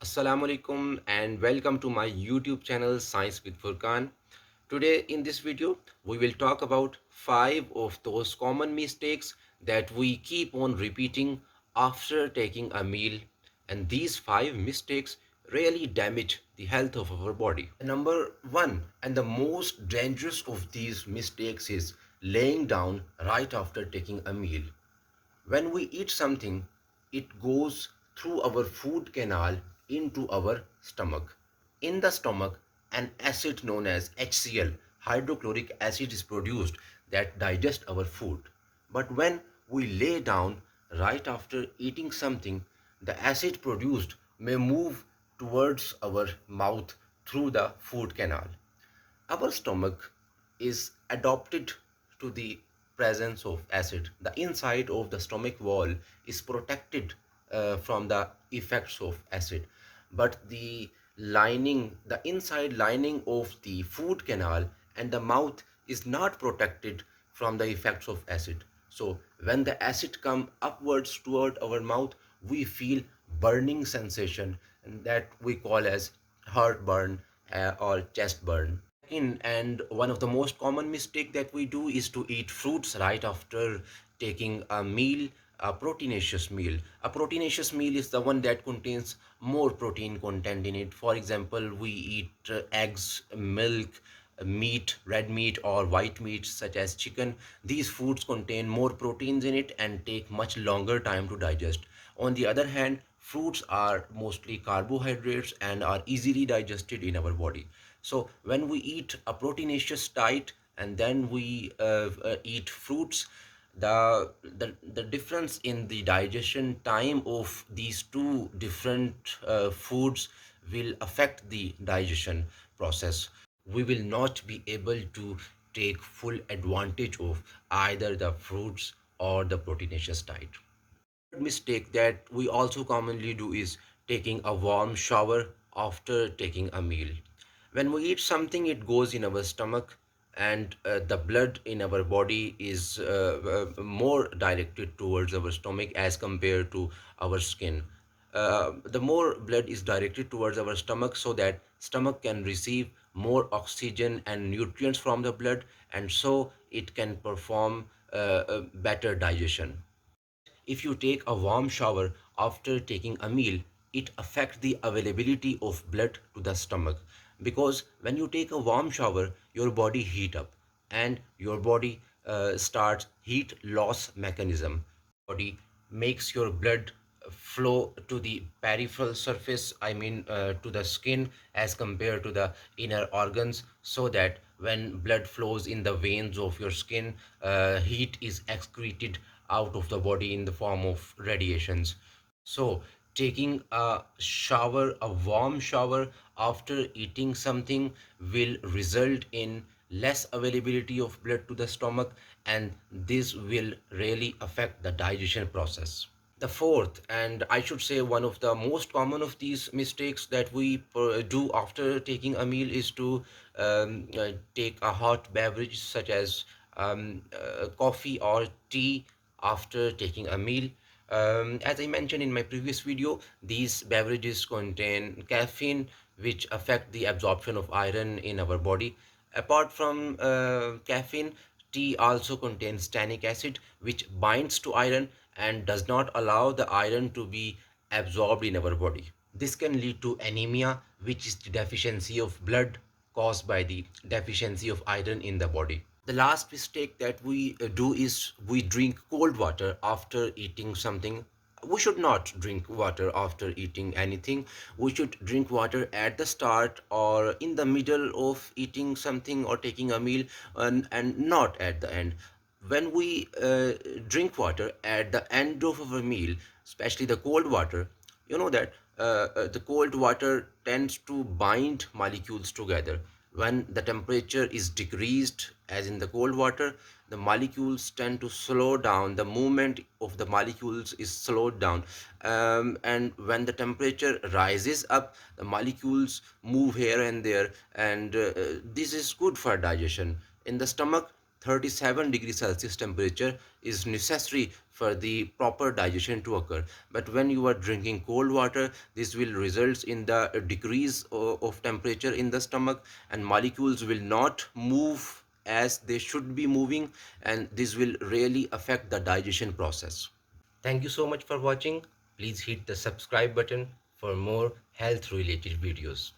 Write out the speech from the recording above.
Assalamu alaikum and welcome to my YouTube channel Science with Furqan. Today in this video we will talk about 5 of those common mistakes that we keep on repeating after taking a meal, and these 5 mistakes really damage the health of our body. Number 1 and the most dangerous of these mistakes is laying down right after taking a meal. When we eat something, it goes through our food canal into our stomach. In the stomach, an acid known as HCl, hydrochloric acid, is produced that digests our food. But when we lay down right after eating something, the acid produced may move towards our mouth through the food canal. Our stomach is adapted to the presence of acid. The inside of the stomach wall is protected from the effects of acid, but the inside lining of the food canal and the mouth is not protected from the effects of acid. So when the acid come upwards toward our mouth, we feel burning sensation, and that we call as heartburn or chest burn. And one of the most common mistake that we do is to eat fruits right after taking a meal, a proteinaceous meal. A proteinaceous meal is the one that contains more protein content in it. For example, we eat eggs, milk, meat, red meat or white meat such as chicken. These foods contain more proteins in it and take much longer time to digest. On the other hand, fruits are mostly carbohydrates and are easily digested in our body. So when we eat a proteinaceous diet and then we eat fruits, the difference in the digestion time of these two different foods will affect the digestion process. We will not be able to take full advantage of either the fruits or the proteinaceous diet. Mistake that we also commonly do is taking a warm shower after taking a meal. When we eat something, it goes in our stomach, and the blood in our body is more directed towards our stomach as compared to our skin. The more blood is directed towards our stomach so that stomach can receive more oxygen and nutrients from the blood, and so it can perform better digestion. If you take a warm shower after taking a meal, it affects the availability of blood to the stomach, because when you take a warm shower, your body heat up and your body starts heat loss mechanism. Body makes your blood flow to the peripheral surface, I mean to the skin as compared to the inner organs, so that when blood flows in the veins of your skin, heat is excreted out of the body in the form of radiations. So taking a shower, a warm shower after eating something, will result in less availability of blood to the stomach, and this will really affect the digestion process. The fourth, and I should say one of the most common of these mistakes that we do after taking a meal, is to take a hot beverage such as coffee or tea after taking a meal. As I mentioned in my previous video, these beverages contain caffeine, which affect the absorption of iron in our body. Apart from caffeine, tea also contains tannic acid, which binds to iron and does not allow the iron to be absorbed in our body. This can lead to anemia, which is the deficiency of blood caused by the deficiency of iron in the body. The last mistake that we do is we drink cold water after eating something. We should not drink water after eating anything. We should drink water at the start or in the middle of eating something or taking a meal, and not at the end. When we drink water at the end of our meal, especially the cold water, you know that the cold water tends to bind molecules together. When the temperature is decreased, as in the cold water, the molecules tend to slow down. The movement of the molecules is slowed down, and when the temperature rises up, the molecules move here and there, and this is good for digestion. In the stomach, 37 degrees Celsius temperature is necessary for the proper digestion to occur. But when you are drinking cold water, this will result in the decrease of temperature in the stomach, and molecules will not move as they should be moving, and this will really affect the digestion process. Thank you so much for watching. Please hit the subscribe button for more health related videos.